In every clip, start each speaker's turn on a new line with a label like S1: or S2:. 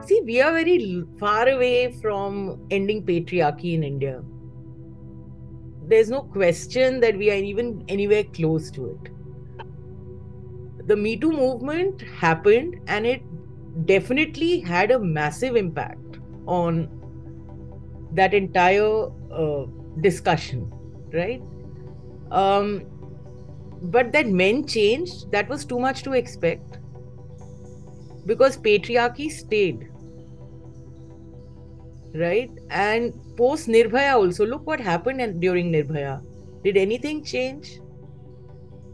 S1: See, we are very far away from ending patriarchy in India. There's no question that we are even anywhere close to it. The Me Too movement happened and it definitely had a massive impact on that entire discussion, right? Um, but that men changed, that was too much to expect because patriarchy stayed, right? And post Nirbhaya also, look what happened during Nirbhaya. Did anything change?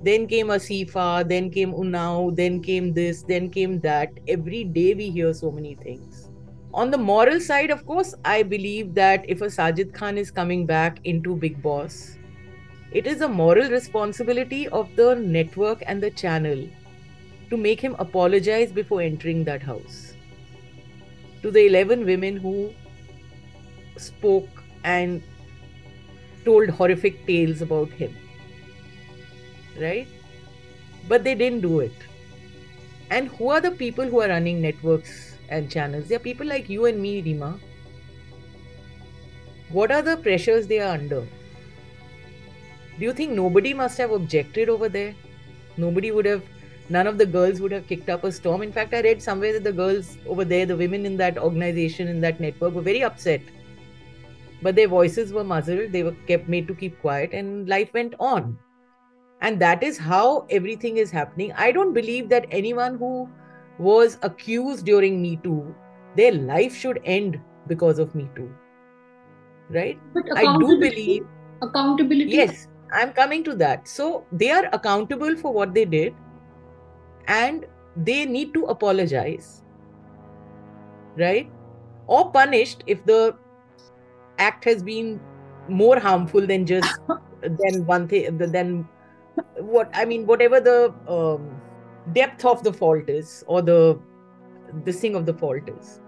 S1: Then came Asifa, then came Unnao, then came this, then came that. Every day we hear so many things. On the moral side, of course, I believe that if a Sajid Khan is coming back into Big Boss, it is a moral responsibility of the network and the channel to make him apologize before entering that house. To the 11 women who spoke and told horrific tales about him, right? But they didn't do it. And who are the people who are running networks and channels? They are people like you and me, Rima. What are the pressures they are under? Do you think nobody must have objected over there? None of the girls would have kicked up a storm. In fact, I read somewhere that the girls over there, the women in that organization, in that network, were very upset. But their voices were muzzled, they were kept made to keep quiet, and life went on. And that is how everything is happening. I don't believe that anyone who was accused during Me Too, their life should end because of Me Too. Right?
S2: But
S1: I do believe,
S2: accountability.
S1: yes, I'm coming to that. So they are accountable for what they did and they need to apologize, right? Or punished if the act has been more harmful than just than one thing, than what I mean, whatever the depth of the fault is or the thing of the fault is.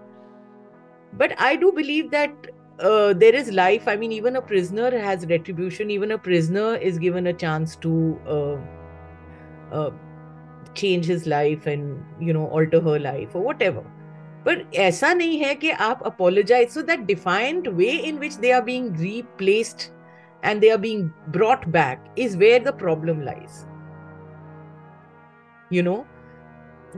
S1: But I do believe that there is life. I mean, even a prisoner has retribution. Even a prisoner is given a chance to uh, change his life and alter her life or whatever. But ऐसा नहीं है कि आप apologize. So that defined way in which they are being replaced and they are being brought back is where the problem lies. You know,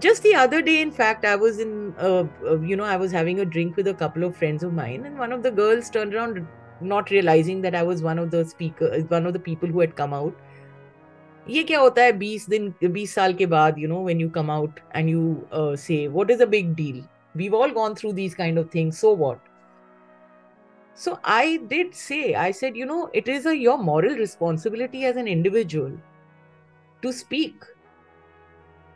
S1: just the other day, in fact, I was I was having a drink with a couple of friends of mine, and one of the girls turned around, not realizing that I was one of the people who had come out. ये क्या होता है 20 साल के बाद, when you come out and you say, what is a big deal? We've all gone through these kind of things. So what? So I did say, I said, it is your moral responsibility as an individual to speak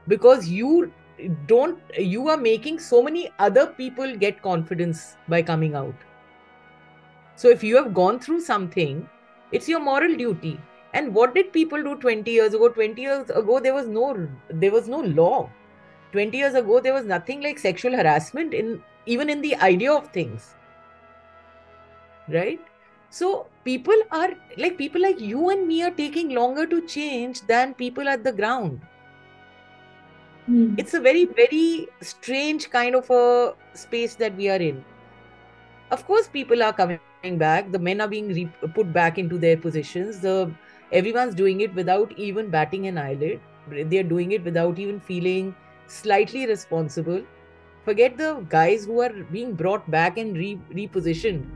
S1: because you are making so many other people get confidence by coming out. So if you have gone through something, it's your moral duty. And what did people do 20 years ago? 20 years ago, there was no law. 20 years ago, there was nothing like sexual harassment even in the idea of things. Right? So people like you and me are taking longer to change than people at the ground. It's a very, very strange kind of a space that we are in. Of course, people are coming back. The men are being put back into their positions. Everyone's doing it without even batting an eyelid. They're doing it without even feeling slightly responsible. Forget the guys who are being brought back and repositioned.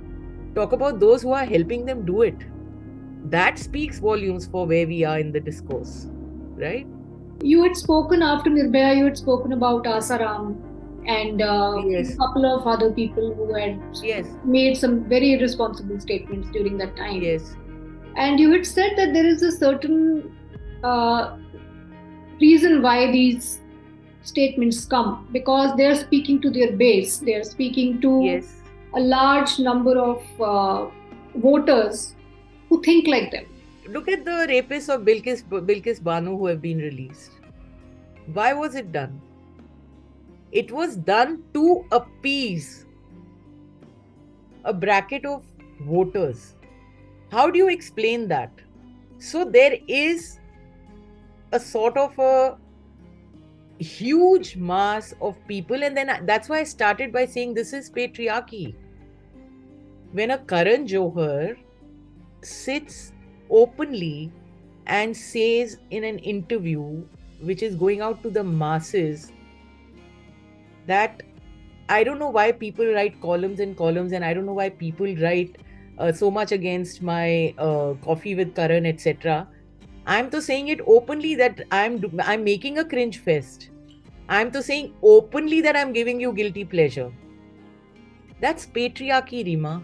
S1: Talk about those who are helping them do it. That speaks volumes for where we are in the discourse, right?
S2: You had spoken after Nirbhaya, you had spoken about Asaram and a
S1: Yes,
S2: couple of other people who had
S1: yes,
S2: made some very irresponsible statements during that time.
S1: yes.
S2: And you had said that there is a certain uh, reason why these statements come because they are speaking to their base, they are speaking to
S1: Yes.
S2: a large number of voters who think like them.
S1: Look at the rapists of Bilkis Banu who have been released. Why was it done? It was done to appease a bracket of voters. How do you explain that? So there is a sort of a huge mass of people. And then that's why I started by saying this is patriarchy. When a Karan Johar sits openly and says in an interview, which is going out to the masses, that I don't know why people write columns and columns, and I don't know why people write so much against my coffee with Karan, etc. I'm to saying it openly that I'm making a cringe fest. I'm to saying openly that I'm giving you guilty pleasure. That's patriarchy, Rima.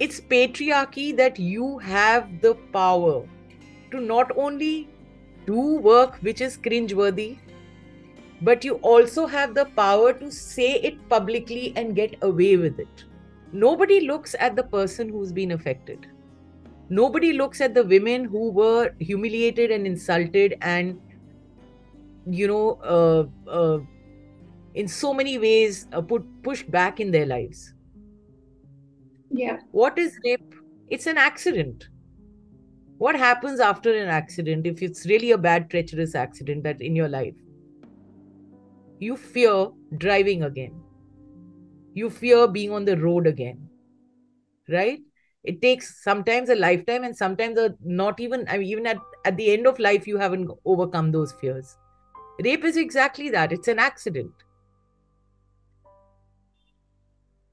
S1: It's patriarchy that you have the power to not only do work which is cringeworthy, but you also have the power to say it publicly and get away with it. Nobody looks at the person who's been affected. Nobody looks at the women who were humiliated and insulted and, you know, in so many ways pushed back in their lives.
S2: Yeah.
S1: What is rape? It's an accident. What happens after an accident, if it's really a bad, treacherous accident that in your life? You fear driving again. You fear being on the road again, right? It takes sometimes a lifetime and sometimes a not even, I mean, even at the end of life, you haven't overcome those fears. Rape is exactly that. It's an accident.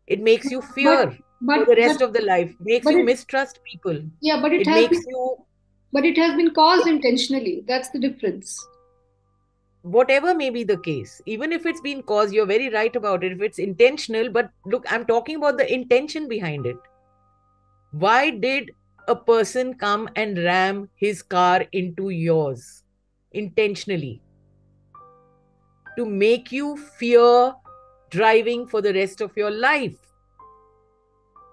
S1: It makes you
S2: But
S1: fear
S2: but
S1: for the
S2: but
S1: rest of the life, makes
S2: but
S1: you
S2: it
S1: mistrust people.
S2: yeah,
S1: It makes you,
S2: but it has been caused
S1: it,
S2: intentionally. That's the difference.
S1: whatever may be the case, even if it's been caused, you're very right about it. If it's intentional, but look, I'm talking about the intention behind it. Why did a person come and ram his car into yours intentionally? To make you fear driving for the rest of your life.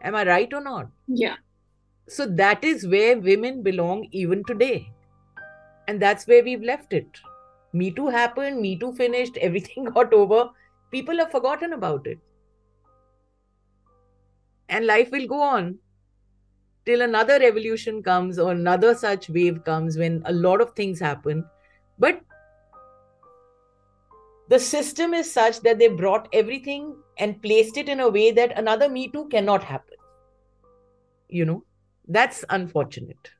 S1: Am I right or not?
S2: Yeah.
S1: So that is where women belong even today. And that's where we've left it. Me Too happened, Me Too finished, everything got over. People have forgotten about it. And life will go on till another revolution comes or another such wave comes when a lot of things happen. But the system is such that they brought everything and placed it in a way that another Me Too cannot happen. You know, that's unfortunate.